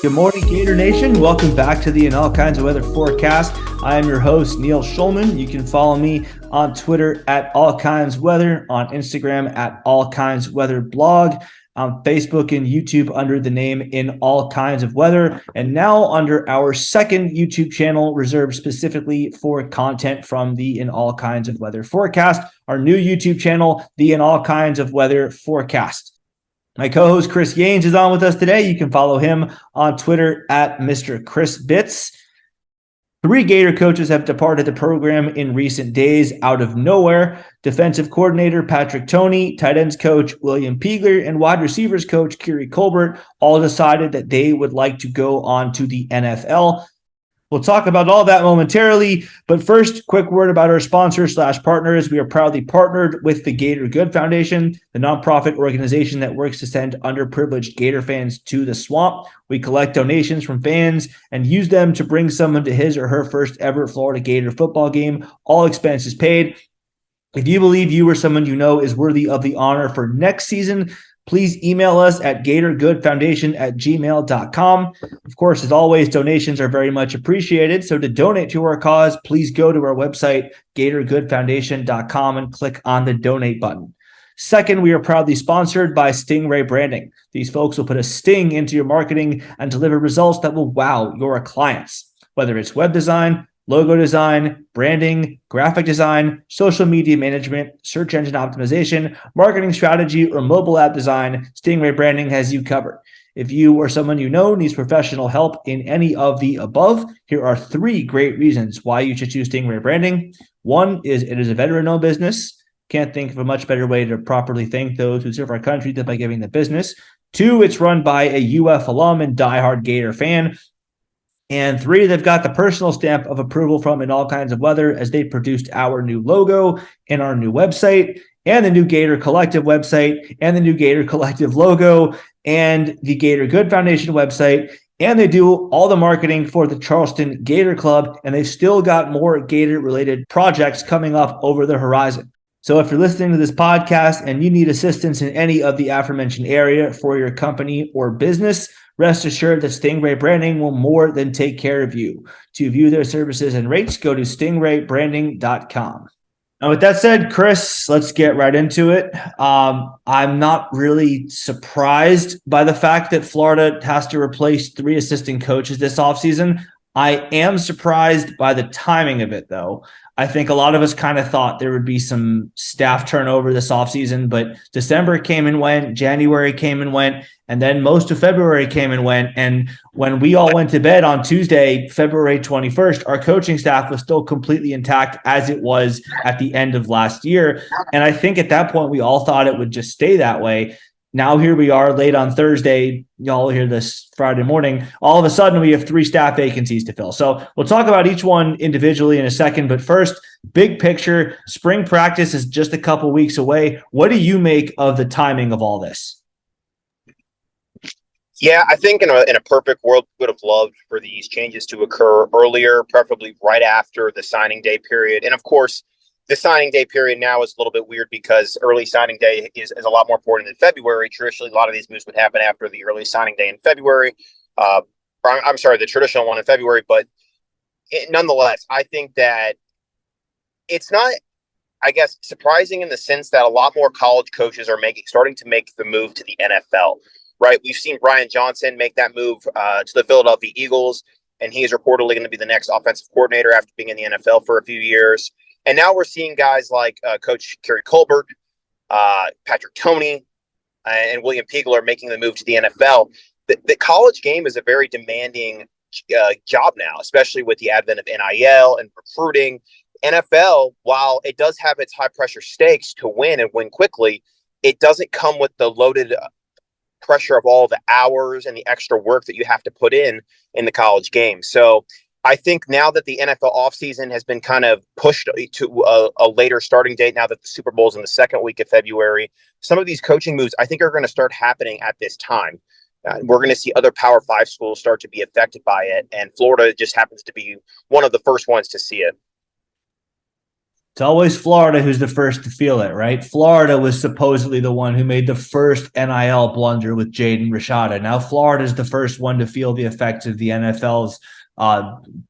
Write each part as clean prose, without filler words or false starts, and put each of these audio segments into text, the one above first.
Good morning, Gator Nation. Welcome back to the In All Kinds of Weather forecast. I am your host, Neil Schulman. You can follow me on Twitter at All Kinds Weather, on Instagram at All Kinds Weather Blog, on Facebook and YouTube under the name In All Kinds of Weather, and now under our second YouTube channel reserved specifically for content from the In All Kinds of Weather forecast, our new YouTube channel, the In All Kinds of Weather forecast. My co-host Chris Yanes is on with us today. You can follow him on Twitter at Mr. Chris Bits. 3 Gator coaches have departed the program in recent days out of nowhere. Defensive coordinator Patrick Toney, tight ends coach William Peagler, and wide receivers coach Kiri Colbert all decided that they would like to go on to the NFL. We'll talk about all that momentarily, but first, quick word about our sponsors/partners. We are proudly partnered with the Gator Good Foundation, the nonprofit organization that works to send underprivileged Gator fans to the swamp. We collect donations from fans and use them to bring someone to his or her first ever Florida Gator football game, all expenses paid. If you believe you or someone you know is worthy of the honor for next season, please email us at gatorgoodfoundation@gmail.com. Of course, as always, donations are very much appreciated. So to donate to our cause, please go to our website, gatorgoodfoundation.com, and click on the donate button. Second, we are proudly sponsored by Stingray Branding. These folks will put a sting into your marketing and deliver results that will wow your clients. Whether it's web design, logo design, branding, graphic design, social media management, search engine optimization, marketing strategy, or mobile app design, Stingray Branding has you covered. If you or someone you know needs professional help in any of the above, here are 3 great reasons why you should choose Stingray Branding. 1 is it is a veteran-owned business. Can't think of a much better way to properly thank those who serve our country than by giving the business. 2, it's run by a UF alum and diehard Gator fan. And 3, they've got the personal stamp of approval from In All Kinds of Weather as they produced our new logo and our new website and the new Gator Collective website and the new Gator Collective logo and the Gator Good Foundation website. And they do all the marketing for the Charleston Gator Club. And they've still got more Gator-related projects coming up over the horizon. So if you're listening to this podcast and you need assistance in any of the aforementioned area for your company or business, rest assured that Stingray Branding will more than take care of you. To view their services and rates, go to stingraybranding.com. Now, with that said, Chris, let's get right into it. I'm not really surprised by the fact that Florida has to replace 3 assistant coaches this offseason. I am surprised by the timing of it, though. I think a lot of us kind of thought there would be some staff turnover this offseason, but December came and went, January came and went, and then most of February came and went. And when we all went to bed on Tuesday, February 21st, our coaching staff was still completely intact as it was at the end of last year. And I think at that point, we all thought it would just stay that way. Now here we are late on Thursday. Y'all hear this Friday morning. All of a sudden, we have 3 staff vacancies to fill. So we'll talk about each one individually in a second. But first, big picture, spring practice is just a couple weeks away. What do you make of the timing of all this? Yeah, I think in a perfect world, we would have loved for these changes to occur earlier, preferably right after the signing day period. And of course, the signing day period now is a little bit weird because early signing day is a lot more important than February. Traditionally, a lot of these moves would happen after the early signing day in February. The traditional one in February. But nonetheless, I think that it's not, I guess, surprising in the sense that a lot more college coaches are starting to make the move to the NFL, right? We've seen Brian Johnson make that move to the Philadelphia Eagles, and he is reportedly going to be the next offensive coordinator after being in the NFL for a few years. And now we're seeing guys like Coach Kiri Colbert, Patrick Toney, and William Peagler making the move to the NFL. The college game is a very demanding job now, especially with the advent of NIL and recruiting. NFL, while it does have its high-pressure stakes to win and win quickly, it doesn't come with the loaded pressure of all the hours and the extra work that you have to put in the college game. So I think now that the NFL offseason has been kind of pushed to a later starting date, now that the Super Bowl is in the second week of February, some of these coaching moves I think are going to start happening at this time. We're going to see other Power 5 schools start to be affected by it, and Florida just happens to be one of the first ones to see it. It's always Florida who's the first to feel it, right? Florida was supposedly the one who made the first NIL blunder with Jaden Rashada. Now Florida is the first one to feel the effects of the NFL's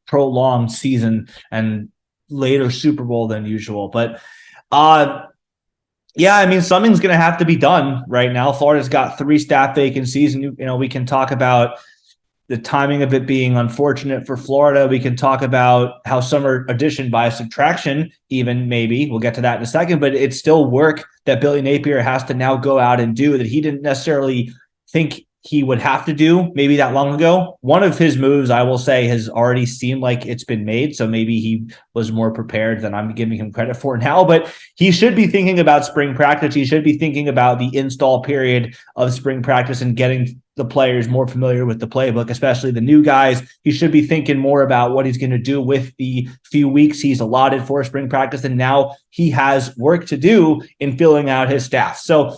prolonged season and later Super Bowl than usual. But yeah, I mean, something's going to have to be done right now. Florida's got 3 staff vacancies, and we can talk about the timing of it being unfortunate for Florida. We can talk about how some are addition by subtraction, even maybe. We'll get to that in a second, but it's still work that Billy Napier has to now go out and do that he didn't necessarily think he would have to do maybe that long ago. One of his moves, I will say, has already seemed like it's been made. So maybe he was more prepared than I'm giving him credit for now, but he should be thinking about spring practice. He should be thinking about the install period of spring practice and getting the players more familiar with the playbook, especially the new guys. He should be thinking more about what he's going to do with the few weeks he's allotted for spring practice. And now he has work to do in filling out his staff. So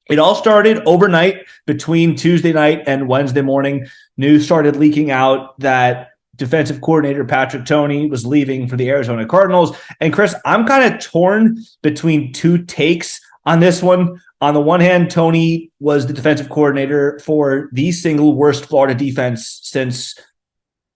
it all started overnight between Tuesday night and Wednesday morning. News started leaking out that defensive coordinator Patrick Toney was leaving for the Arizona Cardinals. And Chris, I'm kind of torn between 2 takes on this one. On the one hand, Toney was the defensive coordinator for the single worst Florida defense since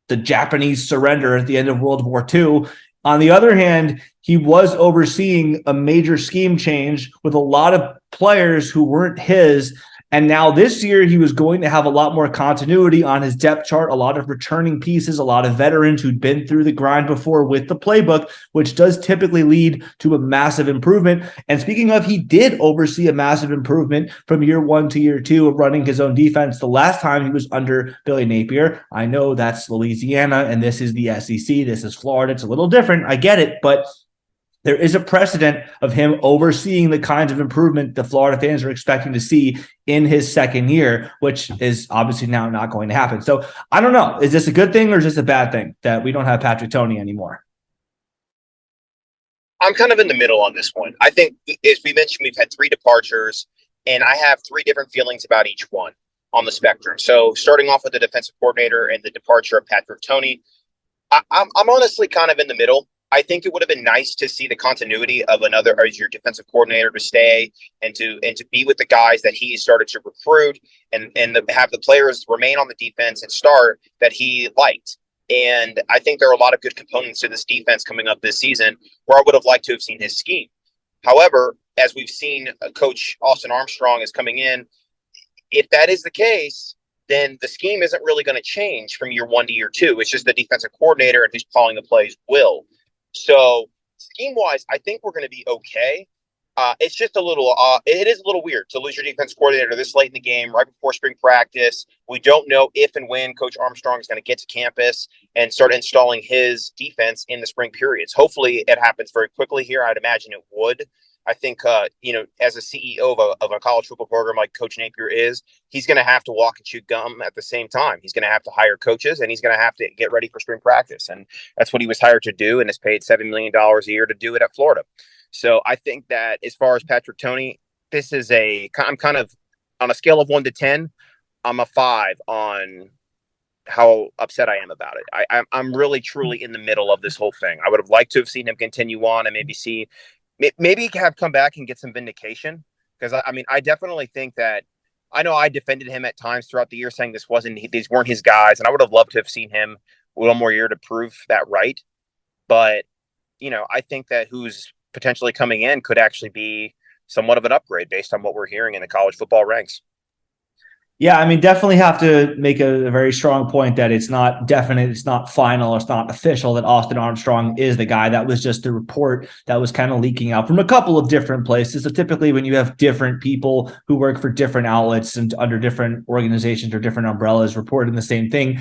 the Japanese surrender at the end of World War II. On the other hand, he was overseeing a major scheme change with a lot of players who weren't his. And now this year, he was going to have a lot more continuity on his depth chart, a lot of returning pieces, a lot of veterans who'd been through the grind before with the playbook, which does typically lead to a massive improvement. And speaking of, he did oversee a massive improvement from year 1 to year 2 of running his own defense the last time he was under Billy Napier. I know that's Louisiana and this is the SEC. This is Florida. It's a little different. I get it, but there is a precedent of him overseeing the kinds of improvement the Florida fans are expecting to see in his second year, which is obviously now not going to happen. So I don't know. Is this a good thing or is this a bad thing that we don't have Patrick Toney anymore? I'm kind of in the middle on this one. I think, as we mentioned, we've had 3 departures, and I have 3 different feelings about each one on the spectrum. So starting off with the defensive coordinator and the departure of Patrick Toney, I'm honestly kind of in the middle. I think it would have been nice to see the continuity of another as your defensive coordinator to stay and to be with the guys that he started to recruit and have the players remain on the defense and start that he liked. And I think there are a lot of good components to this defense coming up this season where I would have liked to have seen his scheme. However, as we've seen, Coach Austin Armstrong is coming in. If that is the case, then the scheme isn't really going to change from year 1 to year 2. It's just the defensive coordinator and who's calling the plays will. So scheme-wise, I think we're going to be okay. It's just a little it is a little weird to lose your defense coordinator this late in the game, right before spring practice. We don't know if and when Coach Armstrong is going to get to campus and start installing his defense in the spring periods. Hopefully it happens very quickly here. I'd imagine it would. I think, as a CEO of a college football program like Coach Napier is, he's going to have to walk and chew gum at the same time. He's going to have to hire coaches, and he's going to have to get ready for spring practice. And that's what he was hired to do and is paid $7 million a year to do it at Florida. So I think that as far as Patrick Toney, I'm kind of on a scale of 1 to 10, I'm a 5 on how upset I am about it. I'm really, truly in the middle of this whole thing. I would have liked to have seen him continue on and maybe have come back and get some vindication. Because I definitely think that I know I defended him at times throughout the year saying these weren't his guys. And I would have loved to have seen him a little more year to prove that right. But, I think that who's potentially coming in could actually be somewhat of an upgrade based on what we're hearing in the college football ranks. Yeah, definitely have to make a very strong point that it's not definite, it's not final, it's not official that Austin Armstrong is the guy. That was just the report that was kind of leaking out from a couple of different places. So typically when you have different people who work for different outlets and under different organizations or different umbrellas reporting the same thing,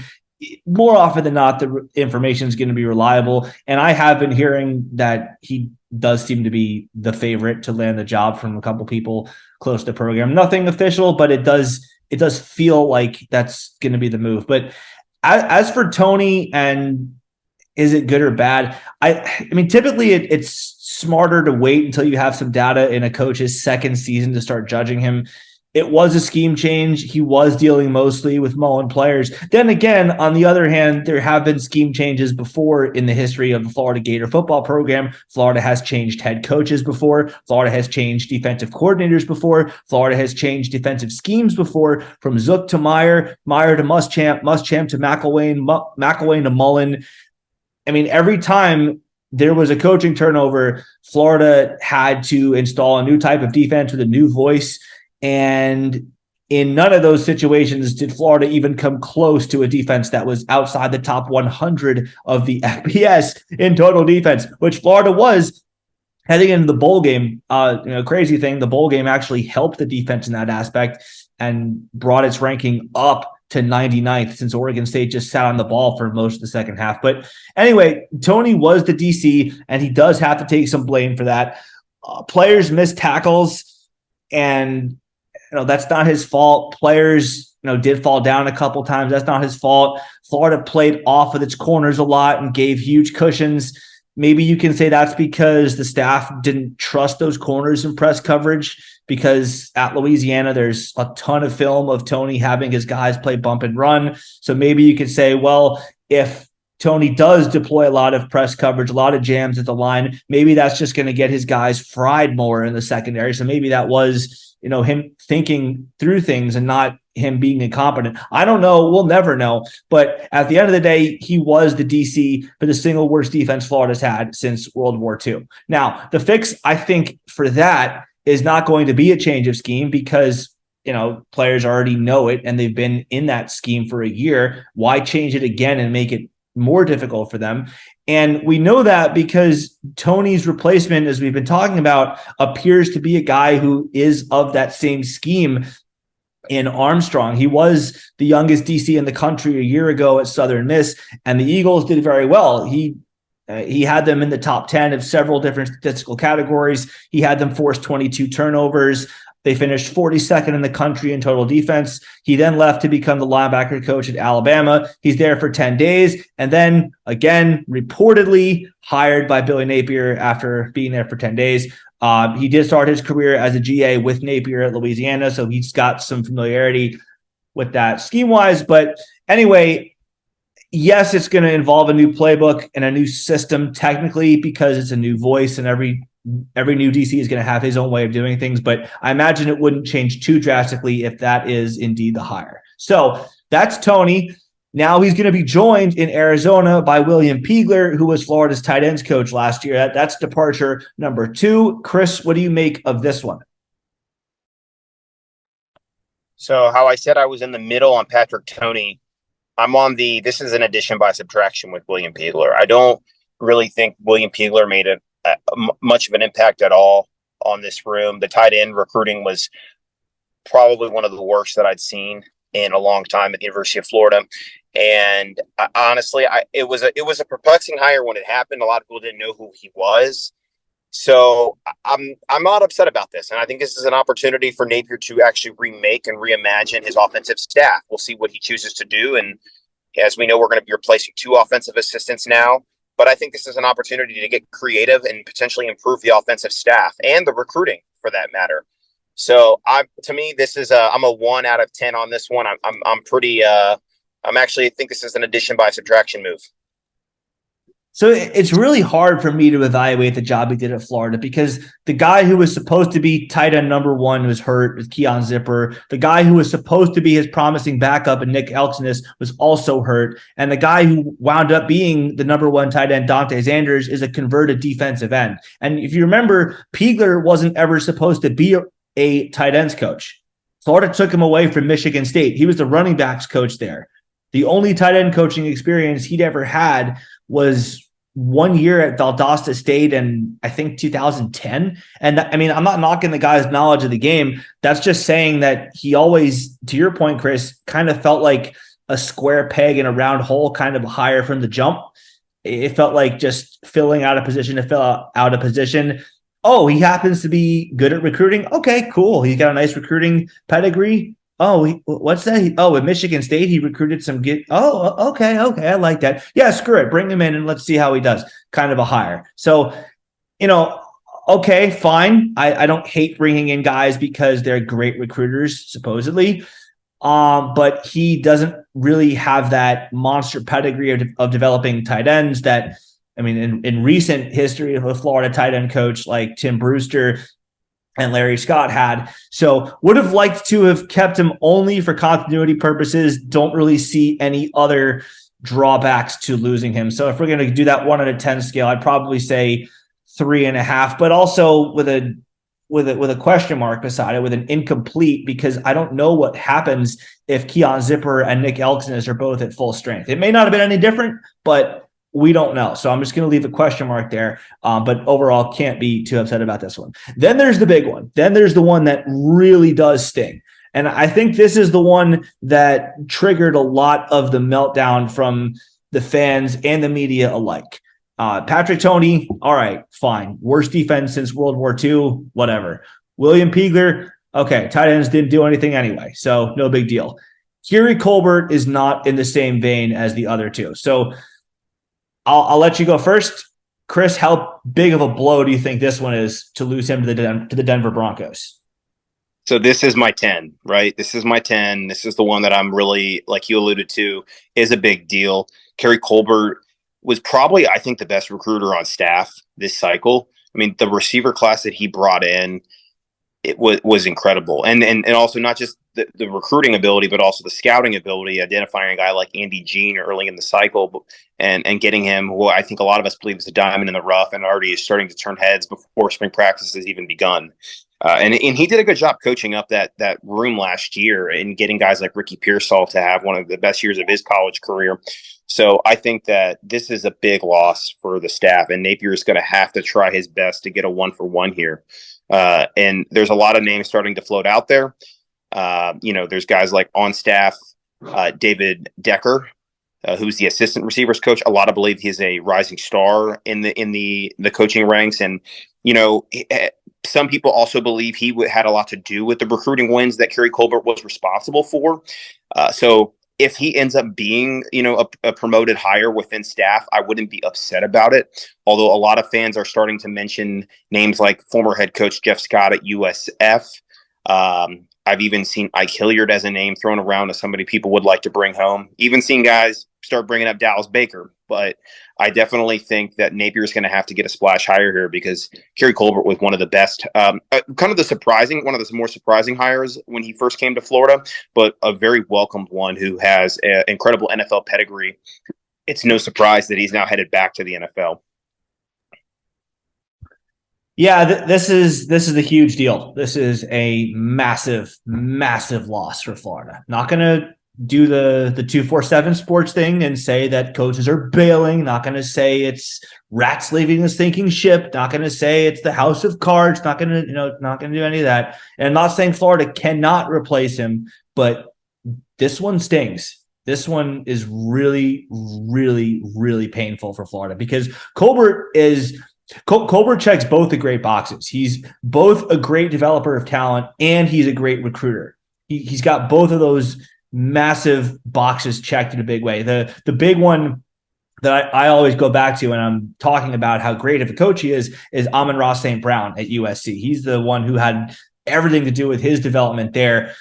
more often than not, the information is going to be reliable. And I have been hearing that he does seem to be the favorite to land the job from a couple people close to the program. Nothing official, but it does feel like that's going to be the move. But as for Toney and is it good or bad? Typically it's smarter to wait until you have some data in a coach's second season to start judging him. it was a scheme change. He was dealing mostly with Mullen players. Then again, on the other hand, there have been scheme changes before in the history of the Florida Gator football program. Florida has changed head coaches before. Florida has changed defensive coordinators before. Florida has changed defensive schemes before, from Zook to Meyer, Meyer to Muschamp, Muschamp to McElwain, McElwain to Mullen. I mean, every time there was a coaching turnover, Florida had to install a new type of defense with a new voice. And in none of those situations did Florida even come close to a defense that was outside the top 100 of the FBS in total defense, which Florida was heading into the bowl game. Crazy thing, the bowl game actually helped the defense in that aspect and brought its ranking up to 99th, since Oregon State just sat on the ball for most of the second half. But anyway, Tony was the DC, and he does have to take some blame for that. Players missed tackles, and that's not his fault. Players, did fall down a couple times. That's not his fault. Florida played off of its corners a lot and gave huge cushions. Maybe you can say that's because the staff didn't trust those corners in press coverage, because at Louisiana, there's a ton of film of Tony having his guys play bump and run. So maybe you could say, well, if Tony does deploy a lot of press coverage, a lot of jams at the line, maybe that's just going to get his guys fried more in the secondary. So maybe that was, him thinking through things and not him being incompetent. I don't know. We'll never know. But at the end of the day, he was the DC for the single worst defense Florida's had since World War II. Now, the fix, I think, for that is not going to be a change of scheme, because players already know it and they've been in that scheme for a year. Why change it again and make it more difficult for them? And we know that because Tony's replacement, as we've been talking about, appears to be a guy who is of that same scheme in Armstrong. He was the youngest DC in the country a year ago at Southern Miss, and the Eagles did very well. He had them in the top 10 of several different statistical categories. He had them force 22 turnovers. They finished 42nd in the country in total defense. He then left to become the linebacker coach at Alabama. He's there for 10 days, and then again, reportedly hired by Billy Napier after being there for 10 days. He did start his career as a GA with Napier at Louisiana, so he's got some familiarity with that scheme-wise. But anyway, yes, it's going to involve a new playbook and a new system technically, because it's a new voice, and every new DC is going to have his own way of doing things. But I imagine it wouldn't change too drastically if that is indeed the hire. So that's Tony. Now he's going to be joined in Arizona by William Peagler, who was Florida's tight ends coach last year. That's departure number 2. Chris, what do you make of this one? So how I said I was in the middle on Patrick Toney, I'm on this is an addition by subtraction with William Peagler. I don't really think William Peagler made much of an impact at all on this room. The tight end recruiting was probably one of the worst that I'd seen in a long time at the University of Florida. And honestly, it was a perplexing hire when it happened. A lot of people didn't know who he was. So I'm not upset about this. And I think this is an opportunity for Napier to actually remake and reimagine his offensive staff. We'll see what he chooses to do. And as we know, we're going to be replacing 2 offensive assistants now. But I think this is an opportunity to get creative and potentially improve the offensive staff and the recruiting, for that matter. So to me, this is I'm a 1 out of 10 on this one. I'm pretty I'm actually think this is an addition by subtraction move. So it's really hard for me to evaluate the job he did at Florida, because the guy who was supposed to be tight end number 1 was hurt with Keon Zipper. The guy who was supposed to be his promising backup and Nick Elksnis was also hurt. And the guy who wound up being the number 1 tight end, Dante Sanders, is a converted defensive end. And if you remember, Peagler wasn't ever supposed to be a tight ends coach. Florida took him away from Michigan State. He was the running backs coach there. The only tight end coaching experience he'd ever had was 1 year at Valdosta State in, I think, 2010. And I'm not knocking the guy's knowledge of the game. That's just saying that he always, to your point, Chris, kind of felt like a square peg in a round hole, kind of higher from the jump. It felt like just filling out a position to fill out a position. Oh, he happens to be good at recruiting. Okay, cool. He's got a nice recruiting pedigree. Oh, what's that? At Michigan State, he recruited some good. Oh, okay. I like that. Yeah, screw it. Bring him in and let's see how he does. Kind of a hire. So, Okay, fine. I don't hate bringing in guys because they're great recruiters, supposedly. But he doesn't really have that monster pedigree of developing tight ends that, I mean, in recent history of a Florida tight end coach like Tim Brewster and Larry Scott had. So would have liked to have kept him only for continuity purposes. Don't really see any other drawbacks to losing him. So if we're going to do that 1 out of 10 scale, I'd probably say 3.5, but also with a question mark beside it, with an incomplete, because I don't know what happens if Keon Zipper and Nick Elksnis are both at full strength. It may not have been any different, but we don't know. So I'm just going to leave a question mark there. But overall, can't be too upset about this one. Then there's the big one. Then there's the one that really does sting. And I think this is the one that triggered a lot of the meltdown from the fans and the media alike. Patrick Toney, all right, fine. Worst defense since World War II, whatever. William Peagler, okay, tight ends didn't do anything anyway, so no big deal. Kiri Colbert is not in the same vein as the other two. So I'll let you go first. Chris, how big of a blow do you think this one is to lose him to the Denver Broncos? So this is my 10, right? This is my 10. This is the one that I'm really, like you alluded to, is a big deal. Kiri Colbert was probably, I think, the best recruiter on staff this cycle. I mean, the receiver class that he brought in, it was incredible. And also not just the recruiting ability, but also the scouting ability, identifying a guy like Andy Jean early in the cycle and getting him, who I think a lot of us believe is a diamond in the rough and already is starting to turn heads before spring practice has even begun. And he did a good job coaching up that room last year and getting guys like Ricky Pearsall to have one of the best years of his college career. So I think that this is a big loss for the staff, and Napier is going to have to try his best to get a 1-for-1 here. And there's a lot of names starting to float out there. There's guys like on staff, David Decker, who's the assistant receivers coach. A lot of believe he's a rising star in the coaching ranks. And, some people also believe he had a lot to do with the recruiting wins that Kiri Colbert was responsible for. So if he ends up being, a promoted hire within staff, I wouldn't be upset about it. Although a lot of fans are starting to mention names like former head coach Jeff Scott at USF. I've even seen Ike Hilliard as a name thrown around as somebody people would like to bring home. Even seen guys start bringing up Dallas Baker. But I definitely think that Napier is going to have to get a splash hire here because Kiri Colbert was one of the best, one of the more surprising hires when he first came to Florida, but a very welcomed one who has an incredible NFL pedigree. It's no surprise that he's now headed back to the NFL. Yeah, this is a huge deal. This is a massive, massive loss for Florida. Not going to do the 247 sports thing and say that coaches are bailing. Not going to say it's rats leaving the sinking ship. Not going to say it's the house of cards. Not going to do any of that. And I'm not saying Florida cannot replace him, but this one stings. This one is really, really, really painful for Florida because Colbert checks both the great boxes. He's both a great developer of talent and he's a great recruiter. He's got both of those massive boxes checked in a big way. The big one that I always go back to when I'm talking about how great of a coach he is Amon-Ra St. Brown at USC. He's the one who had everything to do with his development there,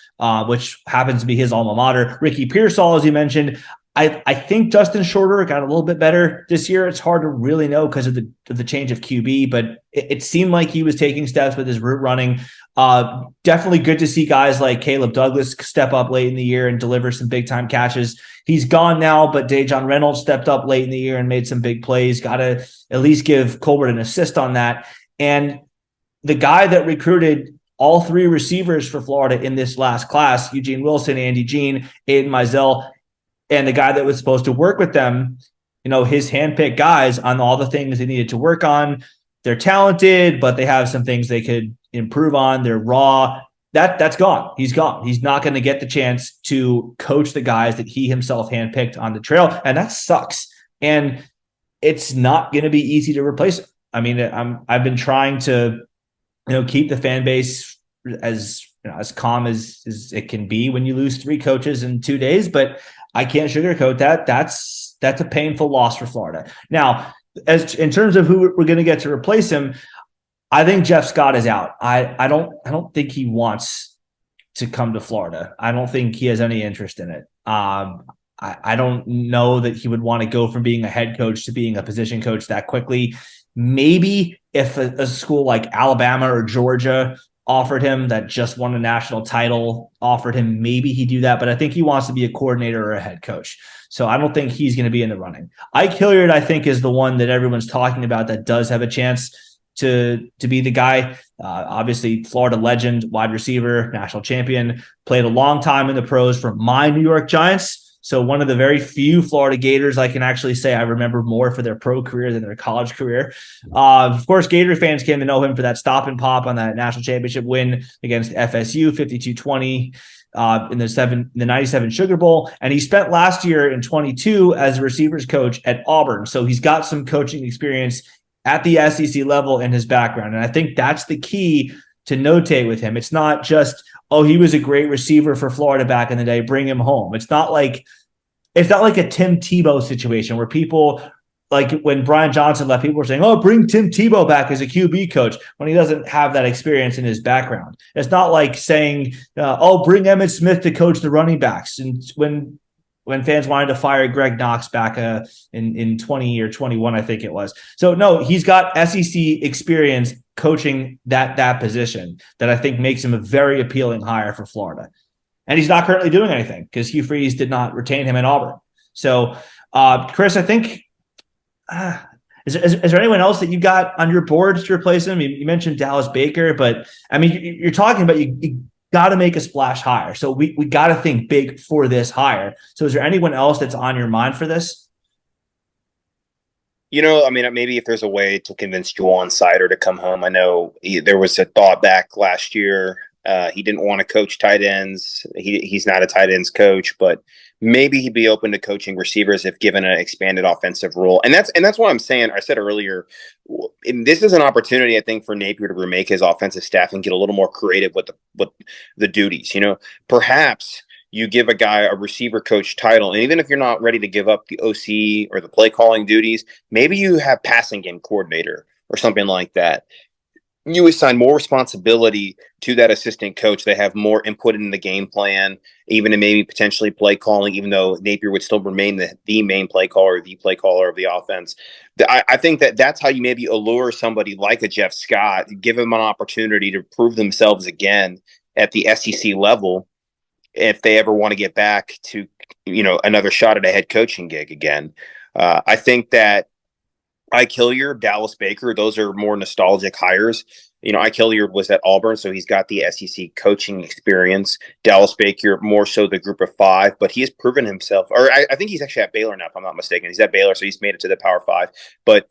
which happens to be his alma mater. Ricky Pearsall, as you mentioned, I think Justin Shorter got a little bit better this year. It's hard to really know because of the change of QB, but it seemed like he was taking steps with his route running. Definitely good to see guys like Caleb Douglas step up late in the year and deliver some big time catches. He's gone now, but Dejon Reynolds stepped up late in the year and made some big plays. Got to at least give Colbert an assist on that. And the guy that recruited all three receivers for Florida in this last class, Eugene Wilson, Andy Jean, Aiden Mizell, and the guy that was supposed to work with them, his handpicked guys on all the things they needed to work on. They're talented, but they have some things they could improve on. They're raw. That's gone. He's gone. He's not going to get the chance to coach the guys that he himself handpicked on the trail. And that sucks. And it's not going to be easy to replace him. I mean, I've been trying to, keep the fan base as calm as it can be when you lose three coaches in 2 days, but I can't sugarcoat that. That's a painful loss for Florida. Now, as in terms of who we're going to get to replace him, I think Jeff Scott is out. I don't think he wants to come to Florida. I don't think he has any interest in it. I don't know that he would want to go from being a head coach to being a position coach that quickly. Maybe if a school like Alabama or Georgia offered him, that just won a national title, offered him, maybe he'd do that. But I think he wants to be a coordinator or a head coach. So I don't think he's going to be in the running. Ike Hilliard, I think, is the one that everyone's talking about that does have a chance to be the guy. Obviously, Florida legend, wide receiver, national champion, played a long time in the pros for my New York Giants. So one of the very few Florida Gators I can actually say I remember more for their pro career than their college career. Of course, Gator fans came to know him for that stop and pop on that national championship win against FSU, 52-20. In the 97 Sugar Bowl. And he spent last year in 22 as a receivers coach at Auburn. So he's got some coaching experience at the SEC level in his background. And I think that's the key to notate with him. It's not just, oh, he was a great receiver for Florida back in the day, bring him home. It's not like a Tim Tebow situation where people, like when Brian Johnson left, people were saying, oh, bring Tim Tebow back as a QB coach when he doesn't have that experience in his background. It's not like saying, oh, bring Emmitt Smith to coach the running backs. And when fans wanted to fire Greg Knox back in 20 or 21, I think it was. So no, he's got SEC experience coaching that position that I think makes him a very appealing hire for Florida. And he's not currently doing anything because Hugh Freeze did not retain him in Auburn. So, Chris, I think, is there anyone else that you got on your board to replace him? You mentioned Dallas Baker, but I mean, you're talking about you got to make a splash hire. So we got to think big for this hire. So is there anyone else that's on your mind for this? I mean, maybe if there's a way to convince Juwan Sider to come home. I know there was a thought back last year. He didn't want to coach tight ends. He's not a tight ends coach, but maybe he'd be open to coaching receivers if given an expanded offensive role. And that's what I'm saying. I said earlier, this is an opportunity, I think, for Napier to remake his offensive staff and get a little more creative with the duties. Perhaps you give a guy a receiver coach title, and even if you're not ready to give up the OC or the play calling duties, maybe you have passing game coordinator or something like that. You assign more responsibility to that assistant coach. They have more input in the game plan, even in maybe potentially play calling, even though Napier would still remain the main play caller, the play caller of the offense. I think that's how you maybe allure somebody like a Jeff Scott, give them an opportunity to prove themselves again at the SEC level if they ever want to get back to, another shot at a head coaching gig again. I think that Ike Hilliard, Dallas Baker, those are more nostalgic hires. Ike Hilliard was at Auburn, so he's got the SEC coaching experience. Dallas Baker, more so the group of five, but he has proven himself. Or I think he's actually at Baylor now, if I'm not mistaken. He's at Baylor, so he's made it to the Power Five. But,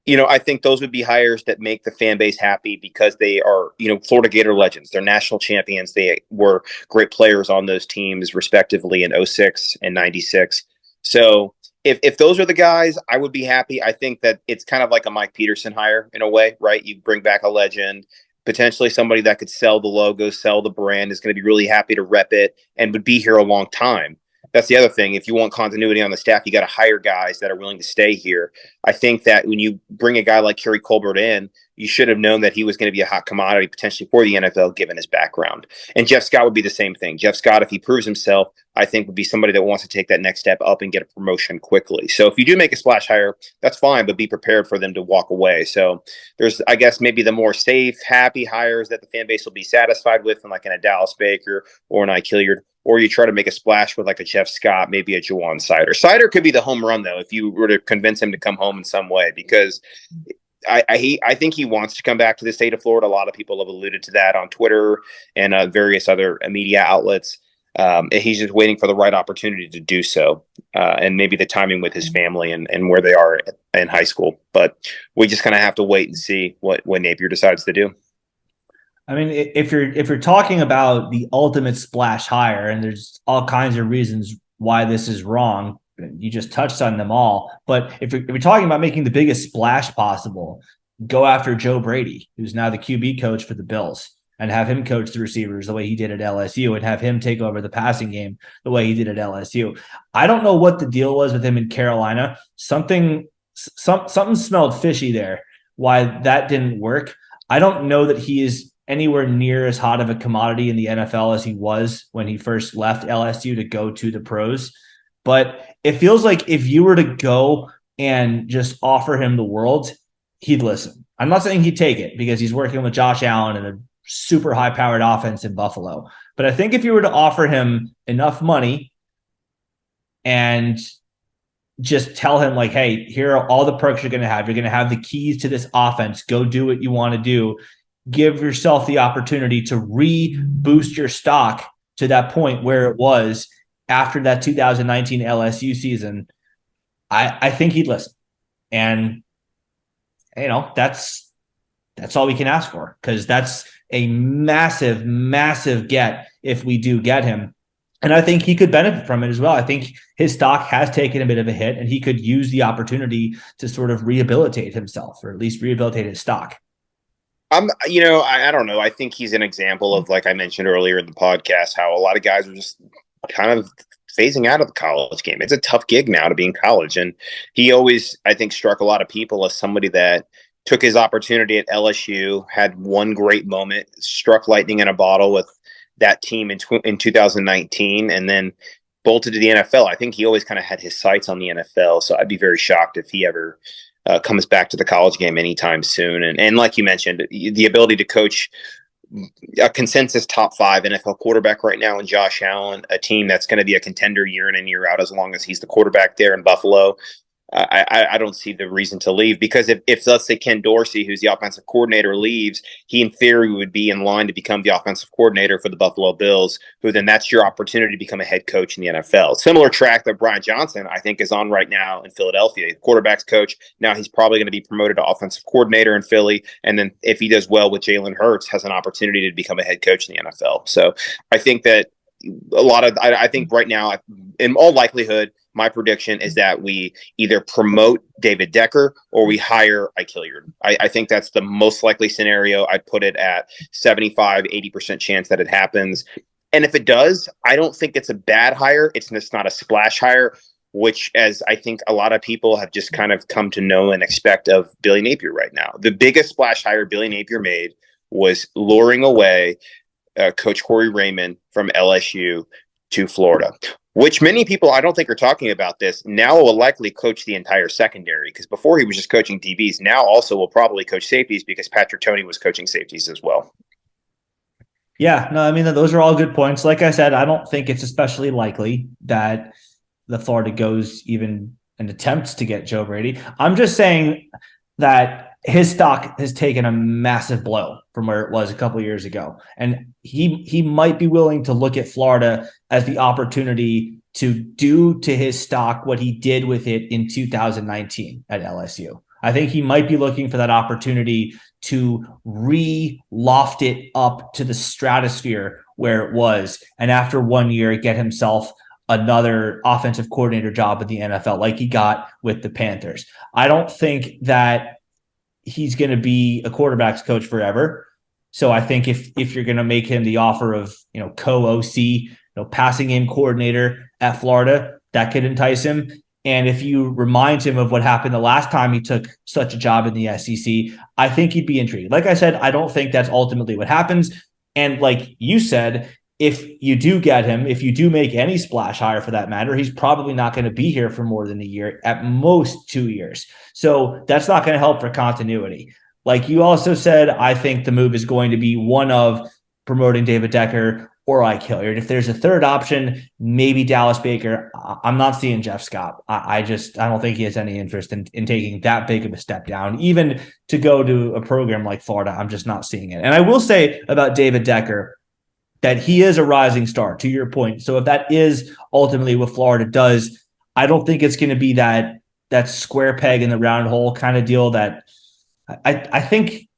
I think those would be hires that make the fan base happy because they are, Florida Gator legends. They're national champions. They were great players on those teams, respectively, in 06 and 96. So if those are the guys, I would be happy. I think that it's kind of like a Mike Peterson hire in a way, right? You bring back a legend, potentially somebody that could sell the logo, sell the brand, is going to be really happy to rep it and would be here a long time. That's the other thing. If you want continuity on the staff, you got to hire guys that are willing to stay here. I think that when you bring a guy like Kerry Colbert in, you should have known that he was going to be a hot commodity potentially for the NFL, given his background. And Jeff Scott would be the same thing. Jeff Scott, if he proves himself, I think would be somebody that wants to take that next step up and get a promotion quickly. So if you do make a splash hire, that's fine, but be prepared for them to walk away. So there's, I guess, maybe the more safe, happy hires that the fan base will be satisfied with, and like in a Dallas Baker or an Ike Hilliard, or you try to make a splash with like a Jeff Scott, maybe a Juwan Sider. Sider could be the home run, though, if you were to convince him to come home in some way, because I think he wants to come back to the state of Florida. A lot of people have alluded to that on Twitter and various other media outlets. And he's just waiting for the right opportunity to do so, and maybe the timing with his family and where they are in high school. But we just kind of have to wait and see what Napier decides to do. I mean, if you're talking about the ultimate splash hire, and there's all kinds of reasons why this is wrong, you just touched on them all. But if you're talking about making the biggest splash possible, go after Joe Brady, who's now the QB coach for the Bills, and have him coach the receivers the way he did at LSU, and have him take over the passing game the way he did at LSU. I don't know what the deal was with him in Carolina. Something smelled fishy there, why that didn't work. I don't know that he is anywhere near as hot of a commodity in the NFL as he was when he first left LSU to go to the pros. But it feels like if you were to go and just offer him the world, he'd listen. I'm not saying he'd take it because he's working with Josh Allen and a super high powered offense in Buffalo. But I think if you were to offer him enough money and just tell him, like, hey, here are all the perks you're going to have. You're going to have the keys to this offense. Go do what you want to do. Give yourself the opportunity to reboost your stock to that point where it was after that 2019 LSU season. I think he'd listen. And, that's all we can ask for, because that's a massive, massive get if we do get him. And I think he could benefit from it as well. I think his stock has taken a bit of a hit, and he could use the opportunity to sort of rehabilitate himself, or at least rehabilitate his stock. I don't know. I think he's an example of, like I mentioned earlier in the podcast, how a lot of guys are just kind of phasing out of the college game. It's a tough gig now to be in college. And he always, I think, struck a lot of people as somebody that took his opportunity at LSU, had one great moment, struck lightning in a bottle with that team in 2019, and then bolted to the NFL. I think he always kind of had his sights on the NFL. So I'd be very shocked if he ever comes back to the college game anytime soon. And like you mentioned, the ability to coach a consensus top 5 NFL quarterback right now in Josh Allen, a team that's going to be a contender year in and year out as long as he's the quarterback there in Buffalo. I don't see the reason to leave, because if let's say Ken Dorsey, who's the offensive coordinator, leaves, he in theory would be in line to become the offensive coordinator for the Buffalo Bills, who then that's your opportunity to become a head coach in the NFL. Similar track that Brian Johnson, I think, is on right now in Philadelphia. The quarterback's coach. Now he's probably going to be promoted to offensive coordinator in Philly. And then if he does well with Jalen Hurts, has an opportunity to become a head coach in the NFL. So I think that I think right now, in all likelihood, my prediction is that we either promote David Decker or we hire Ike Hilliard. I think that's the most likely scenario. I'd put it at 75, 80% chance that it happens. And if it does, I don't think it's a bad hire. It's just not a splash hire, which, as I think a lot of people have just kind of come to know and expect of Billy Napier right now. The biggest splash hire Billy Napier made was luring away Coach Corey Raymond from LSU to Florida, which many people, I don't think, are talking about this, now will likely coach the entire secondary, because before he was just coaching DBs, now also will probably coach safeties, because Patrick Toney was coaching safeties as well. Yeah, no, I mean, those are all good points. Like I said, I don't think it's especially likely that the Florida goes even and attempts to get Joe Brady. I'm just saying that his stock has taken a massive blow from where it was a couple of years ago. And he might be willing to look at Florida as the opportunity to do to his stock what he did with it in 2019 at LSU. I think he might be looking for that opportunity to re-loft it up to the stratosphere where it was. And after 1 year, get himself another offensive coordinator job in the NFL like he got with the Panthers. I don't think that he's going to be a quarterback's coach forever. So I think if you're going to make him the offer of, co-OC, passing game coordinator at Florida, that could entice him. And if you remind him of what happened the last time he took such a job in the SEC, I think he'd be intrigued. Like I said, I don't think that's ultimately what happens. And like you said, if you do get him, if you do make any splash hire for that matter, he's probably not going to be here for more than a year, at most 2 years. So that's not going to help for continuity. Like you also said, I think the move is going to be one of promoting David Decker or Ike Hilliard. If there's a third option, maybe Dallas Baker. I'm not seeing Jeff Scott. I don't think he has any interest in taking that big of a step down, even to go to a program like Florida. I'm just not seeing it. And I will say about David Decker that he is a rising star, to your point. So if that is ultimately what Florida does, I don't think it's going to be that square peg in the round hole kind of deal. That I think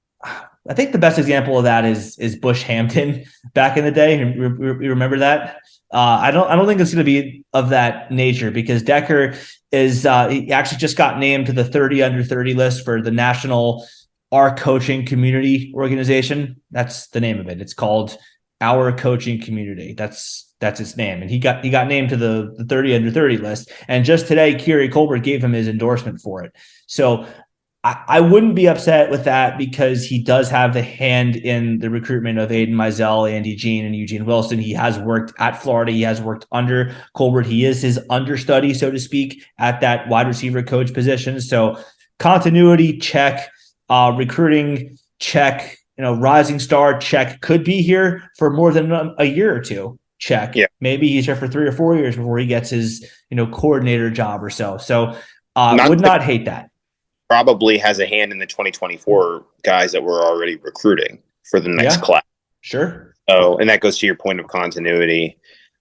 the best example of that is Bush Hampton back in the day. You remember that? I don't think it's going to be of that nature, because Decker is he actually just got named to the 30 under 30 list for the National Our Coaching Community Organization. That's the name of it. It's called Our Coaching Community. That's its name. And he got named to the 30 under 30 list. And just today, Kerry Colbert gave him his endorsement for it. So I wouldn't be upset with that because he does have the hand in the recruitment of Aiden Mizell, Andy Jean, and Eugene Wilson. He has worked at Florida. He has worked under Colbert. He is his understudy, so to speak, at that wide receiver coach position. So continuity, check. Recruiting, check. Rising star, check. Could be here for more than a year or two. Check. Yeah. Maybe he's here for 3 or 4 years before he gets his, coordinator job or so. So would not hate that. Probably has a hand in the 2024 guys that we're already recruiting for the next class. Sure. Oh, and that goes to your point of continuity.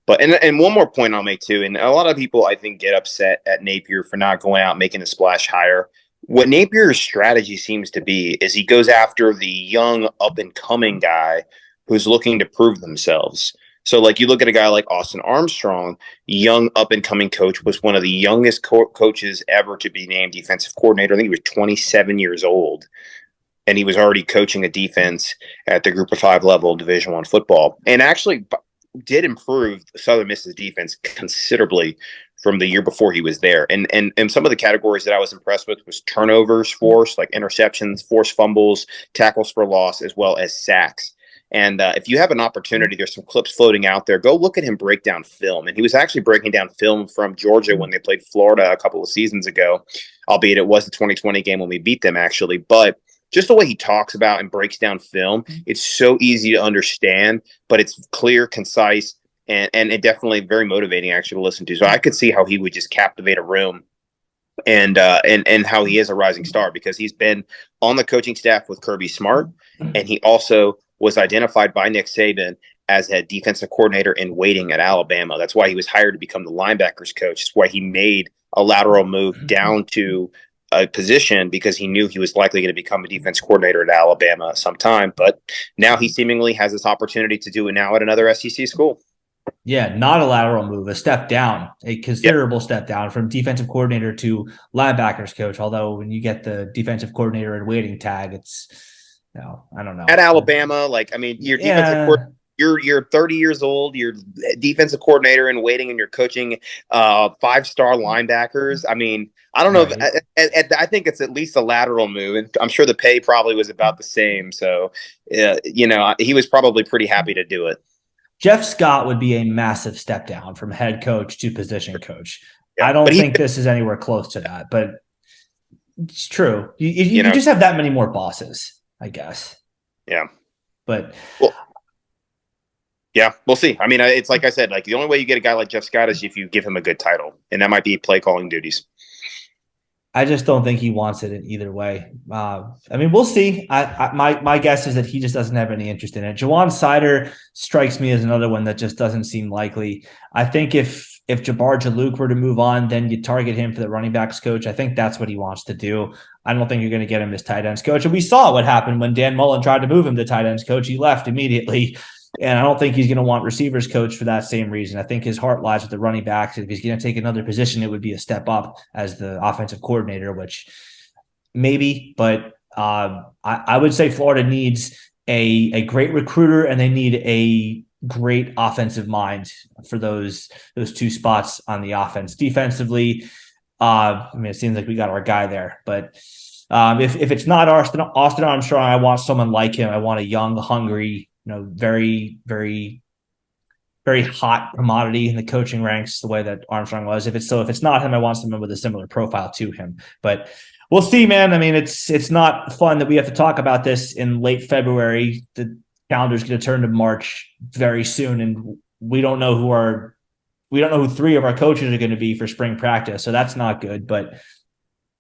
But and one more point I'll make too, and a lot of people I think get upset at Napier for not going out and making a splash hire. What Napier's strategy seems to be is he goes after the young up and coming guy who's looking to prove themselves. So, like, you look at a guy like Austin Armstrong, young up-and-coming coach, was one of the youngest coaches ever to be named defensive coordinator. I think he was 27 years old, and he was already coaching a defense at the Group of 5 level Division I football, and actually did improve Southern Miss's defense considerably from the year before he was there. And some of the categories that I was impressed with was turnovers forced, like interceptions, forced fumbles, tackles for loss, as well as sacks. And if you have an opportunity, there's some clips floating out there. Go look at him break down film. And he was actually breaking down film from Georgia when they played Florida a couple of seasons ago, albeit it was the 2020 game when we beat them, actually. But just the way he talks about and breaks down film, it's so easy to understand, but it's clear, concise, and it definitely very motivating actually to listen to. So I could see how he would just captivate a room. And how he is a rising star because he's been on the coaching staff with Kirby Smart, and he also was identified by Nick Saban as a defensive coordinator in waiting at Alabama. That's why he was hired to become the linebackers coach. That's why he made a lateral move down to a position because he knew he was likely going to become a defense coordinator at Alabama sometime. But now he seemingly has this opportunity to do it now at another SEC school. Yeah, not a lateral move, a step down, a considerable step down from defensive coordinator to linebackers coach. Although when you get the defensive coordinator in waiting tag, it's I don't know. At Alabama, your defensive you're 30 years old, you're defensive coordinator in waiting, and you're coaching 5-star linebackers. I mean, I don't know. Right. I think it's at least a lateral move, and I'm sure the pay probably was about the same. So, he was probably pretty happy to do it. Jeff Scott would be a massive step down from head coach to position coach. Yeah, I don't think this is anywhere close to that, but it's true. You just have that many more bosses, I guess. Yeah. But yeah, we'll see. I mean, it's like I said, like the only way you get a guy like Jeff Scott is if you give him a good title, and that might be play calling duties. I just don't think he wants it in either way. I mean, we'll see. My guess is that he just doesn't have any interest in it. Jawan Sider strikes me as another one that just doesn't seem likely. I think if Jabbar Jalouk were to move on, then you target him for the running backs coach. I think that's what he wants to do. I don't think you're going to get him as tight ends coach. And we saw what happened when Dan Mullen tried to move him to tight ends coach. He left immediately. And I don't think he's going to want receivers coach for that same reason. I think his heart lies with the running backs. If he's going to take another position, it would be a step up as the offensive coordinator, which maybe, but I would say Florida needs a great recruiter and they need a great offensive mind for those two spots on the offense. Defensively, I mean, it seems like we got our guy there, but if it's not Austin Armstrong, I want someone like him. I want a young, hungry, very, very, very hot commodity in the coaching ranks, the way that Armstrong was. If it's not him, I want someone with a similar profile to him. But we'll see, man. I mean, it's not fun that we have to talk about this in late February. The calendar's going to turn to March very soon, and we don't know who 3 of our coaches are going to be for spring practice. So that's not good. But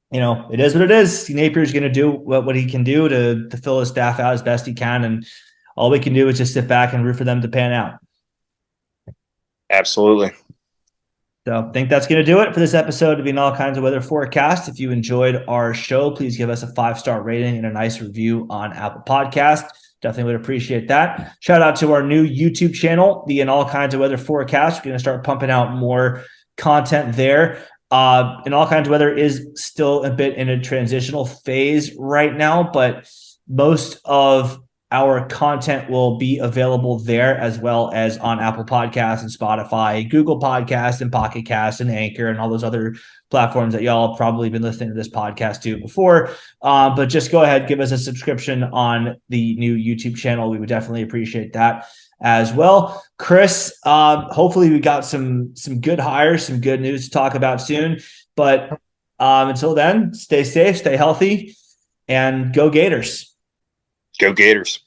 it is what it is. Napier's going to do what he can do to fill his staff out as best he can, and all we can do is just sit back and root for them to pan out. Absolutely. So I think that's going to do it for this episode of An All Kinds of Weather Forecast. If you enjoyed our show, please give us a 5-star rating and a nice review on Apple Podcast. Definitely would appreciate that. Shout out to our new YouTube channel, the An All Kinds of Weather Forecast. We're going to start pumping out more content there. An All Kinds of Weather is still a bit in a transitional phase right now, but most of our content will be available there, as well as on Apple Podcasts and Spotify, Google Podcasts and Pocket Cast and Anchor and all those other platforms that y'all have probably been listening to this podcast to before. But just go ahead, give us a subscription on the new YouTube channel. We would definitely appreciate that as well. Chris, hopefully we got some good hires, some good news to talk about soon. But until then, stay safe, stay healthy, and go Gators. Go Gators.